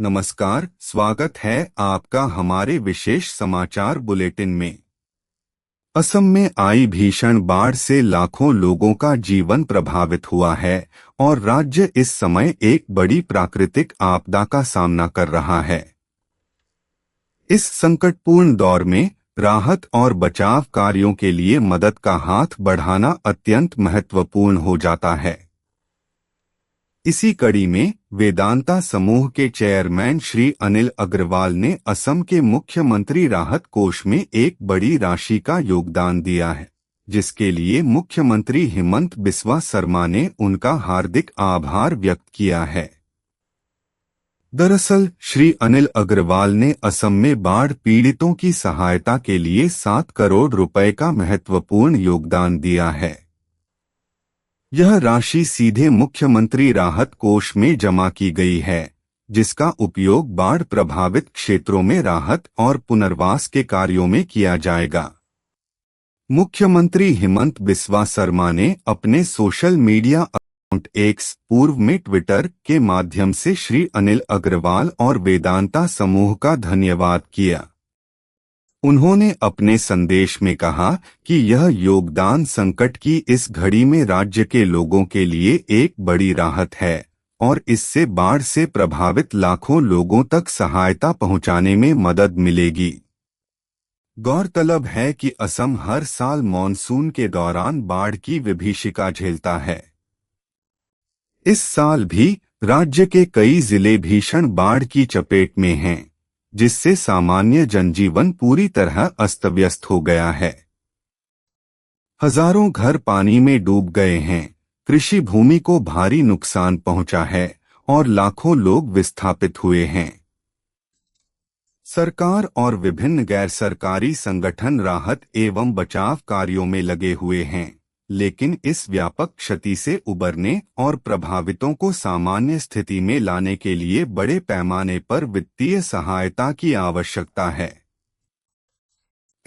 नमस्कार, स्वागत है आपका हमारे विशेष समाचार बुलेटिन में। असम में आई भीषण बाढ़ से लाखों लोगों का जीवन प्रभावित हुआ है और राज्य इस समय एक बड़ी प्राकृतिक आपदा का सामना कर रहा है। इस संकटपूर्ण दौर में राहत और बचाव कार्यों के लिए मदद का हाथ बढ़ाना अत्यंत महत्वपूर्ण हो जाता है। इसी कड़ी में वेदांता समूह के चेयरमैन श्री अनिल अग्रवाल ने असम के मुख्यमंत्री राहत कोष में एक बड़ी राशि का योगदान दिया है, जिसके लिए मुख्यमंत्री हिमंत बिस्वा शर्मा ने उनका हार्दिक आभार व्यक्त किया है। दरअसल श्री अनिल अग्रवाल ने असम में बाढ़ पीड़ितों की सहायता के लिए 7 करोड़ रुपए का महत्वपूर्ण योगदान दिया है। यह राशि सीधे मुख्यमंत्री राहत कोष में जमा की गई है, जिसका उपयोग बाढ़ प्रभावित क्षेत्रों में राहत और पुनर्वास के कार्यों में किया जाएगा। मुख्यमंत्री हिमंत बिस्वा शर्मा ने अपने सोशल मीडिया अकाउंट एक्स पूर्व में ट्विटर के माध्यम से श्री अनिल अग्रवाल और वेदांता समूह का धन्यवाद किया। उन्होंने अपने संदेश में कहा कि यह योगदान संकट की इस घड़ी में राज्य के लोगों के लिए एक बड़ी राहत है और इससे बाढ़ से प्रभावित लाखों लोगों तक सहायता पहुंचाने में मदद मिलेगी। गौरतलब है कि असम हर साल मॉनसून के दौरान बाढ़ की विभीषिका झेलता है। इस साल भी राज्य के कई जिले भीषण बाढ़ की चपेट में हैं, जिससे सामान्य जनजीवन पूरी तरह अस्त-व्यस्त हो गया है। हजारों घर पानी में डूब गए हैं, कृषि भूमि को भारी नुकसान पहुंचा है और लाखों लोग विस्थापित हुए हैं। सरकार और विभिन्न गैर सरकारी संगठन राहत एवं बचाव कार्यों में लगे हुए हैं, लेकिन इस व्यापक क्षति से उबरने और प्रभावितों को सामान्य स्थिति में लाने के लिए बड़े पैमाने पर वित्तीय सहायता की आवश्यकता है।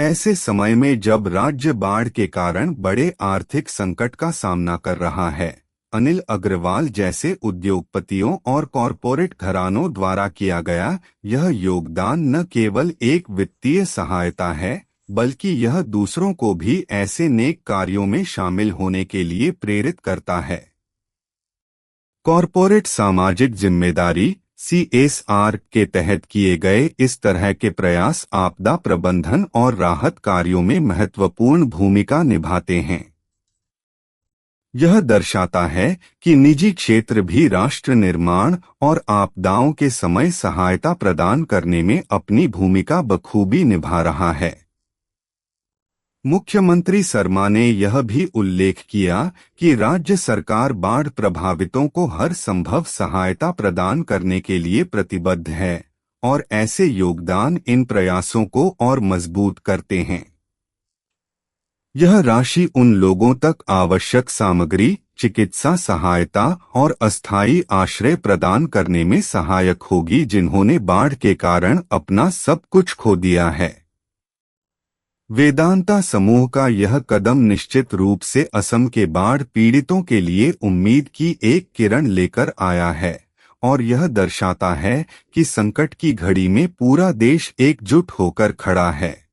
ऐसे समय में जब राज्य बाढ़ के कारण बड़े आर्थिक संकट का सामना कर रहा है, अनिल अग्रवाल जैसे उद्योगपतियों और कॉरपोरेट घरानों द्वारा किया गया यह योगदान न केवल एक वित्तीय सहायता है, बल्कि यह दूसरों को भी ऐसे नेक कार्यों में शामिल होने के लिए प्रेरित करता है। कॉरपोरेट सामाजिक जिम्मेदारी (CSR) के तहत किए गए इस तरह के प्रयास आपदा प्रबंधन और राहत कार्यों में महत्वपूर्ण भूमिका निभाते हैं। यह दर्शाता है कि निजी क्षेत्र भी राष्ट्र निर्माण और आपदाओं के समय सहायता प्रदान करने में अपनी भूमिका बखूबी निभा रहा है। मुख्यमंत्री शर्मा ने यह भी उल्लेख किया कि राज्य सरकार बाढ़ प्रभावितों को हर संभव सहायता प्रदान करने के लिए प्रतिबद्ध है और ऐसे योगदान इन प्रयासों को और मजबूत करते हैं। यह राशि उन लोगों तक आवश्यक सामग्री, चिकित्सा सहायता और अस्थायी आश्रय प्रदान करने में सहायक होगी जिन्होंने बाढ़ के कारण अपना सब कुछ खो दिया है। वेदांता समूह का यह कदम निश्चित रूप से असम के बाढ़ पीड़ितों के लिए उम्मीद की एक किरण लेकर आया है और यह दर्शाता है कि संकट की घड़ी में पूरा देश एकजुट होकर खड़ा है।